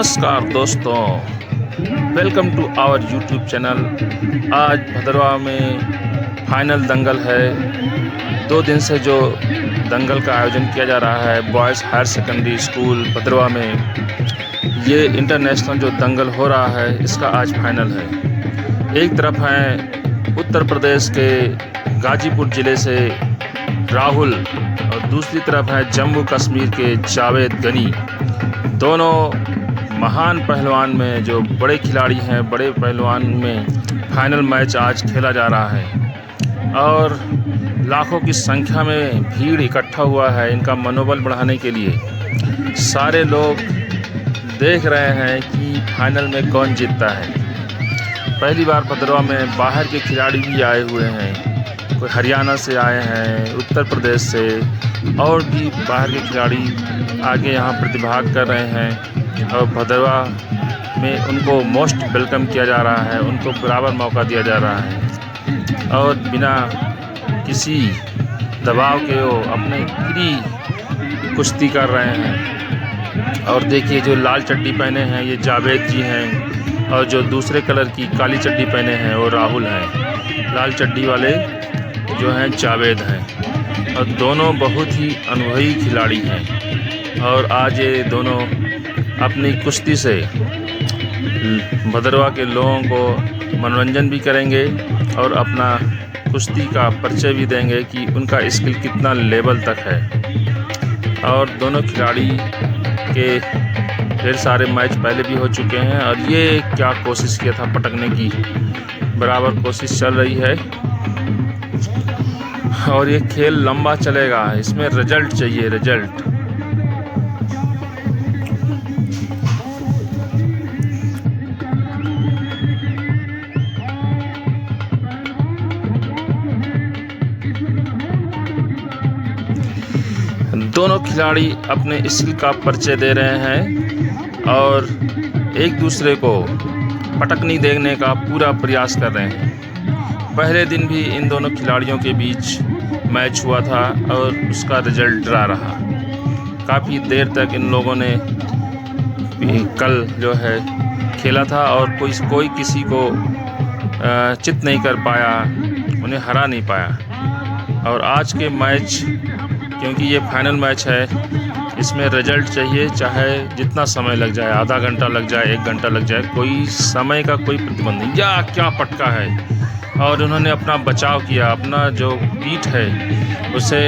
नमस्कार दोस्तों, welcome to our YouTube channel. आज भदरवा में फाइनल दंगल है। 2 दिन से जो दंगल का आयोजन किया जा रहा है boys higher secondary school Bhaderwah में, ये इंटरनेशनल जो दंगल हो रहा है इसका आज फाइनल है। एक तरफ हैं उत्तर प्रदेश के गाजीपुर ज़िले से राहुल और दूसरी तरफ है जम्मू कश्मीर के जावेद गनी। दोनों महान पहलवान में जो बड़े खिलाड़ी हैं, बड़े पहलवान में फाइनल मैच आज खेला जा रहा है और लाखों की संख्या में भीड़ इकट्ठा हुआ है इनका मनोबल बढ़ाने के लिए। सारे लोग देख रहे हैं कि फाइनल में कौन जीतता है। पहली बार भदरवा में बाहर के खिलाड़ी भी आए हुए हैं, कोई हरियाणा से आए हैं, उत्तर प्रदेश से, और भी बाहर के खिलाड़ी आगे यहाँ प्रतिभाग कर रहे हैं और भदरवा में उनको मोस्ट वेलकम किया जा रहा है, उनको बराबर मौका दिया जा रहा है और बिना किसी दबाव के वो अपने फ्री कुश्ती कर रहे हैं। और देखिए जो लाल चड्डी पहने हैं ये जावेद जी हैं और जो दूसरे कलर की काली चड्डी पहने हैं वो राहुल हैं। लाल चड्डी वाले जो हैं जावेद हैं और दोनों बहुत ही अनुभवी खिलाड़ी हैं और आज ये दोनों अपनी कुश्ती से भदरवा के लोगों को मनोरंजन भी करेंगे और अपना कुश्ती का परिचय भी देंगे कि उनका स्किल कितना लेवल तक है। और दोनों खिलाड़ी के ढेर सारे मैच पहले भी हो चुके हैं और ये क्या कोशिश किया था पटकने की, बराबर कोशिश चल रही है और ये खेल लंबा चलेगा। इसमें रिजल्ट चाहिए, रिजल्ट। दोनों खिलाड़ी अपने स्किल का परिचय दे रहे हैं और एक दूसरे को पटकनी देने का पूरा प्रयास कर रहे हैं। पहले दिन भी इन दोनों खिलाड़ियों के बीच मैच हुआ था और उसका रिजल्ट ड्रा रहा। काफ़ी देर तक इन लोगों ने कल जो है खेला था और कोई किसी को चित नहीं कर पाया, उन्हें हरा नहीं पाया। और आज के मैच, क्योंकि ये फाइनल मैच है, इसमें रिजल्ट चाहिए, चाहे जितना समय लग जाए, आधा घंटा लग जाए, 1 घंटा लग जाए, कोई समय का कोई प्रतिबंध नहीं। या क्या पटका है और उन्होंने अपना बचाव किया, अपना जो पीठ है उसे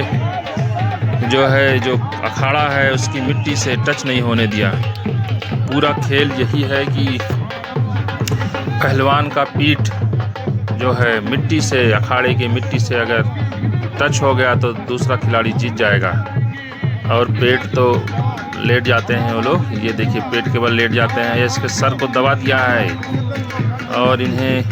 जो अखाड़ा है उसकी मिट्टी से टच नहीं होने दिया। पूरा खेल यही है कि पहलवान का पीठ जो है मिट्टी से, अखाड़े की मिट्टी से अगर टच हो गया तो दूसरा खिलाड़ी जीत जाएगा। और पेट तो लेट जाते हैं वो लोग, ये देखिए पेट के बल लेट जाते हैं। ये इसके सर को दबा दिया है और इन्हें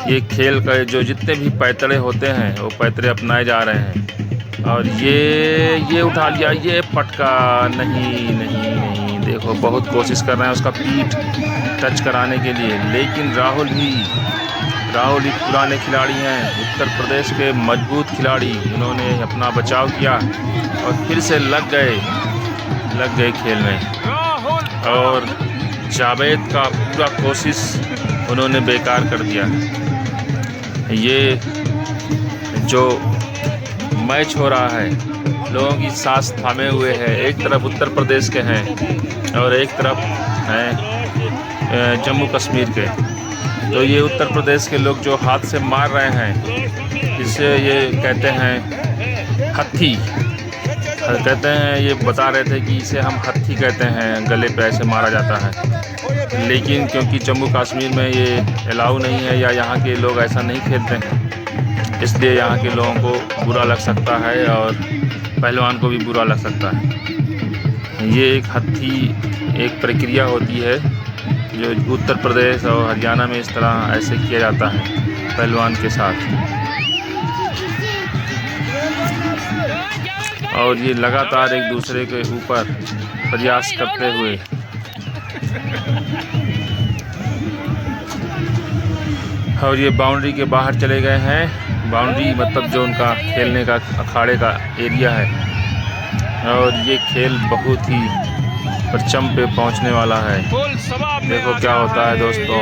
ये खेल का जो जितने भी पैतरे होते हैं वो पैतरे अपनाए जा रहे हैं। और ये उठा लिया, ये पटका नहीं, देखो बहुत कोशिश कर रहे हैं उसका पीठ टच कराने के लिए, लेकिन राहुल ही पुराने खिलाड़ी हैं, उत्तर प्रदेश के मजबूत खिलाड़ी। उन्होंने अपना बचाव किया और फिर से लग गए खेल में और जावेद का पूरा कोशिश उन्होंने बेकार कर दिया। ये जो मैच हो रहा है लोगों की सांस थामे हुए है। एक तरफ उत्तर प्रदेश के हैं और एक तरफ हैं जम्मू कश्मीर के। तो ये उत्तर प्रदेश के लोग जो हाथ से मार रहे हैं इसे ये कहते हैं हत्थी कहते हैं। ये बता रहे थे कि इसे हम हत्थी कहते हैं, गले पे ऐसे मारा जाता है। लेकिन क्योंकि जम्मू कश्मीर में ये अलाउ नहीं है या यहाँ के लोग ऐसा नहीं खेलते हैं, इसलिए यहाँ के लोगों को बुरा लग सकता है और पहलवान को भी बुरा लग सकता है। ये एक हत्थी एक प्रक्रिया होती है जो उत्तर प्रदेश और हरियाणा में इस तरह ऐसे किया जाता है पहलवान के साथ। और ये लगातार एक दूसरे के ऊपर प्रयास करते हुए और ये बाउंड्री के बाहर चले गए हैं। बाउंड्री मतलब जो उनका खेलने का अखाड़े का एरिया है। और ये खेल बहुत ही परचम पे पहुंचने वाला है। देखो क्या होता है दोस्तों,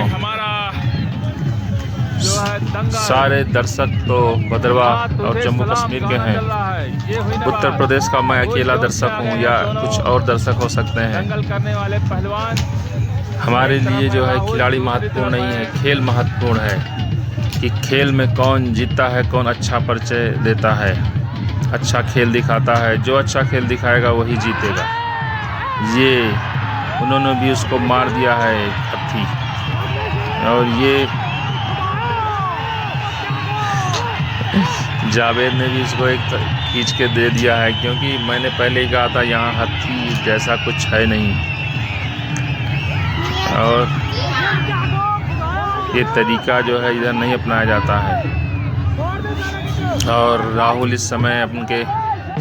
सारे दर्शक तो भद्रवा और जम्मू कश्मीर के हैं। उत्तर प्रदेश का मैं अकेला दर्शक हूं या कुछ और दर्शक हो सकते हैं। हमारे लिए जो है खिलाड़ी महत्वपूर्ण नहीं है, खेल महत्वपूर्ण है कि खेल में कौन जीतता है, कौन अच्छा परिचय देता है, अच्छा खेल दिखाता है। जो अच्छा खेल दिखाएगा वही जीतेगा। ये उन्होंने भी उसको मार दिया है हत्थी, और ये जावेद ने भी इसको एक खींच के दे दिया है, क्योंकि मैंने पहले ही कहा था यहाँ हत्थी जैसा कुछ है नहीं। और ये तरीका जो है इधर नहीं अपनाया जाता है। और राहुल इस समय उनके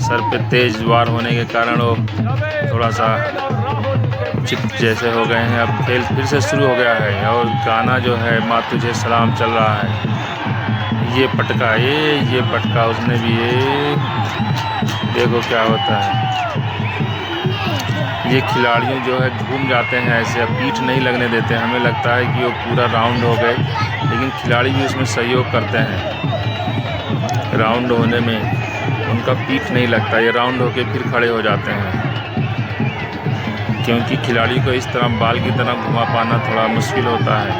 सर पे तेज वार होने के कारण वो थोड़ा सा चित जैसे हो गए हैं। अब खेल फिर से शुरू हो गया है और गाना जो है माँ तुझे सलाम चल रहा है। ये पटका, ये पटका उसने भी, ये देखो क्या होता है। ये खिलाड़ियों जो है घूम जाते हैं ऐसे, अब पीठ नहीं लगने देते। हमें लगता है कि वो पूरा राउंड हो गए, लेकिन खिलाड़ी भी उसमें सहयोग करते हैं। राउंड होने में उनका पीठ नहीं लगता, ये राउंड होके फिर खड़े हो जाते हैं, क्योंकि खिलाड़ी को इस तरह बाल की तरह घुमा पाना थोड़ा मुश्किल होता है।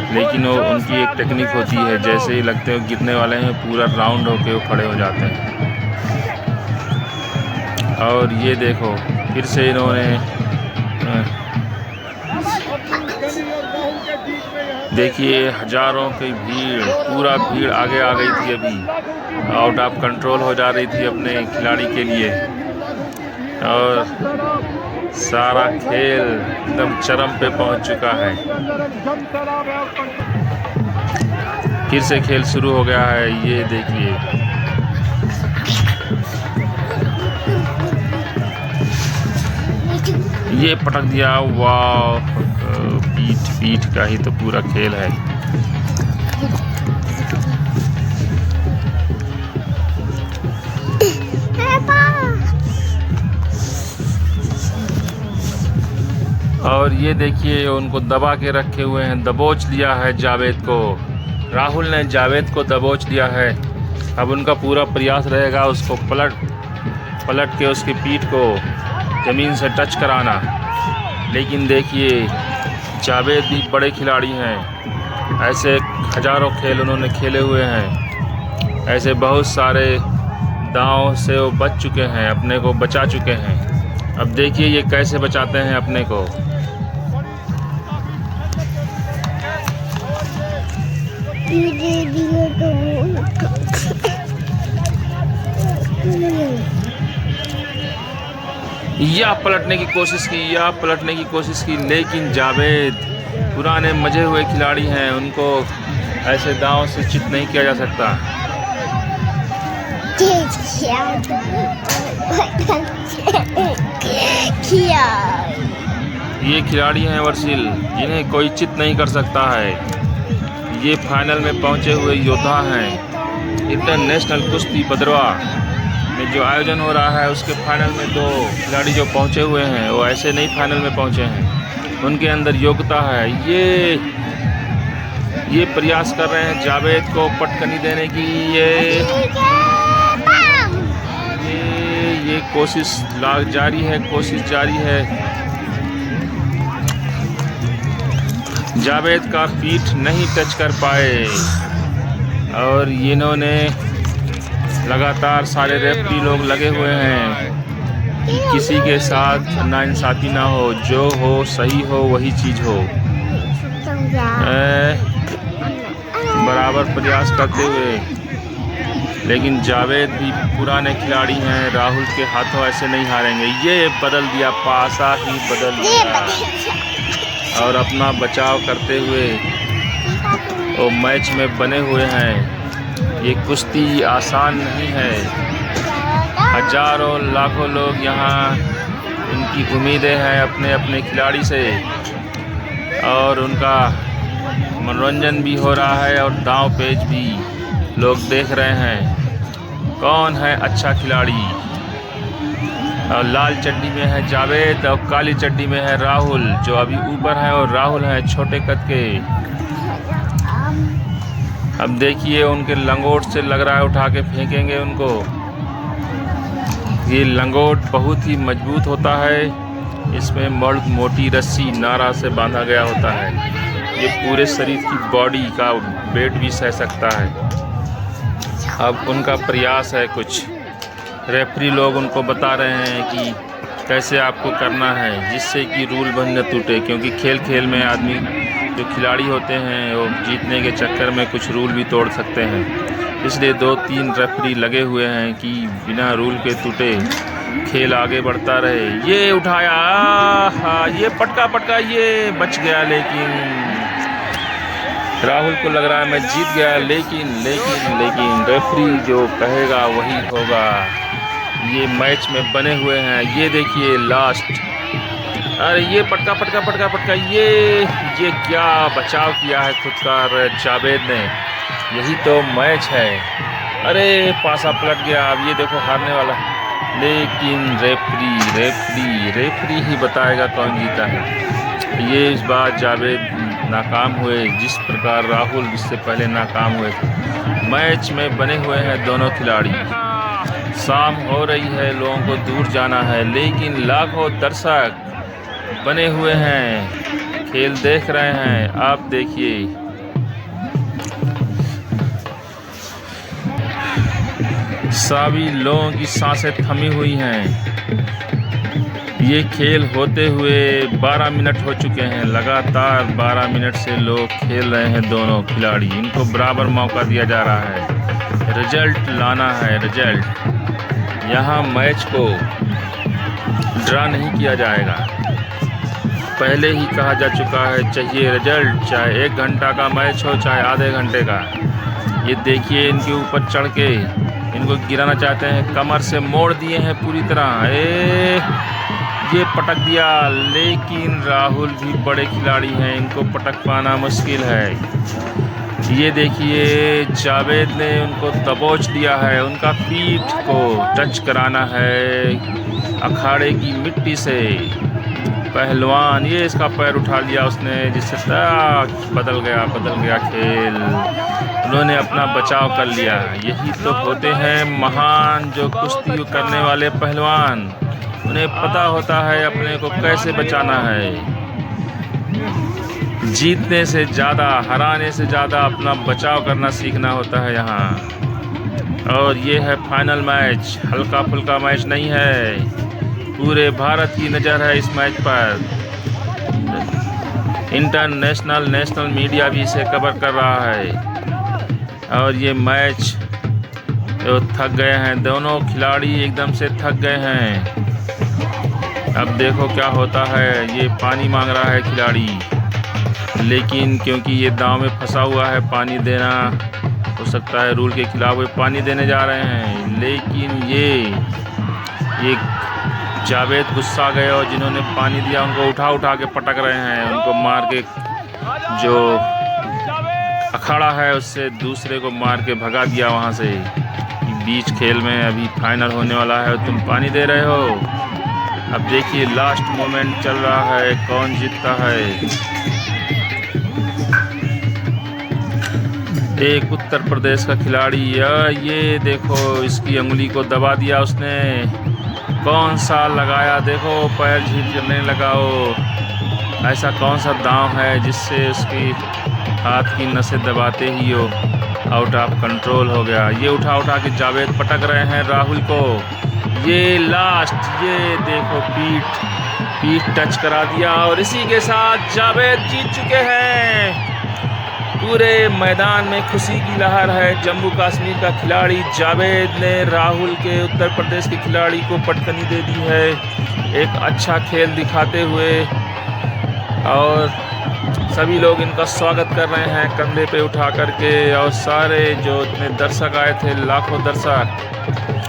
लेकिन वो उनकी एक टेक्निक होती है, जैसे ही लगते हो गिरने वाले हैं पूरा राउंड होके वो खड़े हो जाते हैं। और ये देखो फिर से इन्होंने देखिए हजारों की भीड़, पूरा भीड़ आगे आ गई थी, अभी आउट ऑफ कंट्रोल हो जा रही थी अपने खिलाड़ी के लिए। और सारा खेल एकदम चरम पे पहुंच चुका है। फिर से खेल शुरू हो गया है, ये देखिए। ये पटक दिया, वाह! पीठ का ही तो पूरा खेल है। और ये देखिए उनको दबा के रखे हुए हैं, दबोच लिया है जावेद को। राहुल ने जावेद को दबोच लिया है। अब उनका पूरा प्रयास रहेगा उसको पलट के उसकी पीठ को ज़मीन से टच कराना। लेकिन देखिए जावेद भी बड़े खिलाड़ी हैं, ऐसे हजारों खेल उन्होंने खेले हुए हैं, ऐसे बहुत सारे दांव से वो बच चुके हैं, अपने को बचा चुके हैं। अब देखिए ये कैसे बचाते हैं अपने को। या पलटने की कोशिश की, लेकिन जावेद पुराने मजे हुए खिलाड़ी हैं, उनको ऐसे दांव से चित नहीं किया जा सकता। ये खिलाड़ी हैं वर्षिल, जिन्हें कोई चित नहीं कर सकता है। ये फाइनल में पहुंचे हुए योद्धा हैं। इंटरनेशनल कुश्ती भद्रवा में जो आयोजन हो रहा है उसके फाइनल में 2 खिलाड़ी जो पहुंचे हुए हैं वो ऐसे नहीं फाइनल में पहुंचे हैं, उनके अंदर योग्यता है। ये प्रयास कर रहे हैं जावेद को पटकनी देने की। ये कोशिश जारी है। जावेद का पीठ नहीं टच कर पाए, और इन्होंने लगातार सारे रेफरी लोग लगे हुए हैं कि किसी के साथ नाइंसाफ़ी ना हो, जो हो सही हो वही चीज़ हो। बराबर प्रयास करते हुए, लेकिन जावेद भी पुराने खिलाड़ी हैं, राहुल के हाथों ऐसे नहीं हारेंगे। ये बदल दिया, पासा ही बदल दिया, और अपना बचाव करते हुए वो मैच में बने हुए हैं। ये कुश्ती आसान नहीं है, हजारों लाखों लोग यहाँ, उनकी उम्मीदें हैं अपने अपने खिलाड़ी से, और उनका मनोरंजन भी हो रहा है और दांव पेच भी लोग देख रहे हैं कौन है अच्छा खिलाड़ी। और लाल चड्डी में है जावेद और काली चड्डी में है राहुल, जो अभी ऊपर है, और राहुल है छोटे कद के। अब देखिए उनके लंगोट से लग रहा है उठा के फेंकेंगे उनको। ये लंगोट बहुत ही मजबूत होता है, इसमें मोटी रस्सी नारा से बांधा गया होता है। ये पूरे शरीर की बॉडी का वेट भी सह सकता है। अब उनका प्रयास है, कुछ रेफरी लोग उनको बता रहे हैं कि कैसे आपको करना है जिससे कि रूल बंद न टूटे, क्योंकि खेल खेल में आदमी जो खिलाड़ी होते हैं वो जीतने के चक्कर में कुछ रूल भी तोड़ सकते हैं। इसलिए 2-3 रेफरी लगे हुए हैं कि बिना रूल के टूटे खेल आगे बढ़ता रहे। ये उठाया, ये पटका, ये बच गया, लेकिन राहुल को लग रहा है मैं जीत गया, लेकिन रेफरी जो कहेगा वही होगा। ये मैच में बने हुए हैं। ये देखिए लास्ट, अरे ये पटका, ये क्या बचाव किया है खुद का जावेद ने। यही तो मैच है। अरे पासा पलट गया, अब ये देखो हारने वाला, लेकिन रेफरी ही बताएगा कौन जीता है। ये इस बार जावेद नाकाम हुए, जिस प्रकार राहुल इससे पहले नाकाम हुए थे। मैच में बने हुए हैं दोनों खिलाड़ी। शाम हो रही है, लोगों को दूर जाना है, लेकिन लाखों दर्शक बने हुए हैं, खेल देख रहे हैं। आप देखिए, सभी लोगों की सांसें थमी हुई हैं। ये खेल होते हुए 12 मिनट हो चुके हैं। लगातार 12 मिनट से लोग खेल रहे हैं दोनों खिलाड़ी। इनको बराबर मौका दिया जा रहा है, रिजल्ट लाना है, रिजल्ट। यहाँ मैच को ड्रा नहीं किया जाएगा, पहले ही कहा जा चुका है चाहिए रिजल्ट, चाहे 1 घंटा का मैच हो चाहे आधे घंटे का। ये देखिए इनके ऊपर चढ़ के इनको गिराना चाहते हैं, कमर से मोड़ दिए हैं पूरी तरह। ये पटक दिया, लेकिन राहुल भी बड़े खिलाड़ी हैं, इनको पटक पाना मुश्किल है। ये देखिए जावेद ने उनको दबोच लिया है, उनका पीठ को टच कराना है अखाड़े की मिट्टी से। पहलवान, ये इसका पैर उठा लिया उसने, जिससे बदल गया खेल। उन्होंने अपना बचाव कर लिया। यही तो होते हैं महान जो कुश्ती करने वाले पहलवान। उन्हें पता होता है अपने को कैसे बचाना है। जीतने से ज़्यादा, हराने से ज़्यादा अपना बचाव करना सीखना होता है यहाँ। और ये है फाइनल मैच, हल्का फुल्का मैच नहीं है। पूरे भारत की नज़र है इस मैच पर। नेशनल मीडिया भी इसे कवर कर रहा है। और ये मैच जो थक गए हैं, दोनों खिलाड़ी एकदम से थक गए हैं। अब देखो क्या होता है। ये पानी मांग रहा है खिलाड़ी, लेकिन क्योंकि ये दांव में फंसा हुआ है, पानी देना हो सकता है रूल के खिलाफ, वे पानी देने जा रहे हैं। लेकिन ये जावेद गुस्सा गए और जिन्होंने पानी दिया उनको उठा के पटक रहे हैं। उनको मार के, जो अखाड़ा है उससे दूसरे को मार के भगा दिया वहाँ से। बीच खेल में अभी फाइनल होने वाला है और तुम पानी दे रहे हो। अब देखिए लास्ट मोमेंट चल रहा है, कौन जीतता है। एक उत्तर प्रदेश का खिलाड़ी, ये देखो इसकी अंगुली को दबा दिया उसने। कौन सा लगाया, देखो पैर झिलने लगा वो। ऐसा कौन सा दांव है जिससे उसकी हाथ की नसें दबाते ही वो आउट ऑफ कंट्रोल हो गया। ये उठा के जावेद पटक रहे हैं राहुल को। ये लास्ट, ये देखो पीठ टच करा दिया और इसी के साथ जावेद जीत चुके हैं। पूरे मैदान में खुशी की लहर है। जम्मू कश्मीर का खिलाड़ी जावेद ने राहुल के उत्तर प्रदेश के खिलाड़ी को पटकनी दे दी है, एक अच्छा खेल दिखाते हुए। और सभी लोग इनका स्वागत कर रहे हैं कंधे पे उठा करके। और सारे जो इतने दर्शक आए थे, लाखों दर्शक,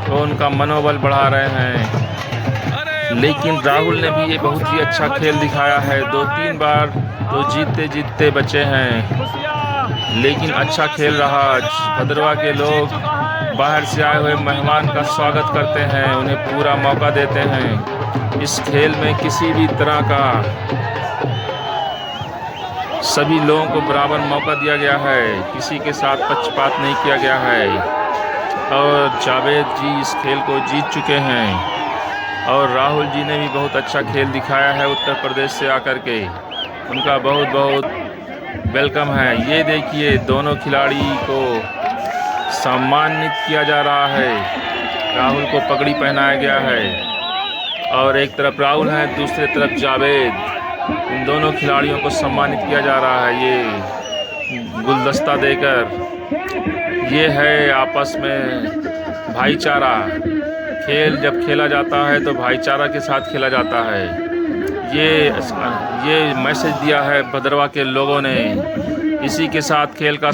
वो उनका मनोबल बढ़ा रहे हैं। लेकिन राहुल ने भी ये बहुत ही अच्छा खेल दिखाया है। 2-3 बार तो जीतते बचे हैं, लेकिन अच्छा खेल रहा। भद्रवा के लोग बाहर से आए हुए मेहमान का स्वागत करते हैं, उन्हें पूरा मौका देते हैं। इस खेल में किसी भी तरह का सभी लोगों को बराबर मौका दिया गया है, किसी के साथ पक्षपात नहीं किया गया है। और जावेद जी इस खेल को जीत चुके हैं और राहुल जी ने भी बहुत अच्छा खेल दिखाया है उत्तर प्रदेश से आकर के। उनका बहुत बहुत वेलकम है। ये देखिए दोनों खिलाड़ी को सम्मानित किया जा रहा है। राहुल को पगड़ी पहनाया गया है और एक तरफ राहुल है, दूसरे तरफ जावेद। इन दोनों खिलाड़ियों को सम्मानित किया जा रहा है ये गुलदस्ता देकर। ये है आपस में भाईचारा। खेल जब खेला जाता है तो भाईचारा के साथ खेला जाता है। ये मैसेज दिया है भद्रवा के लोगों ने। इसी के साथ खेल का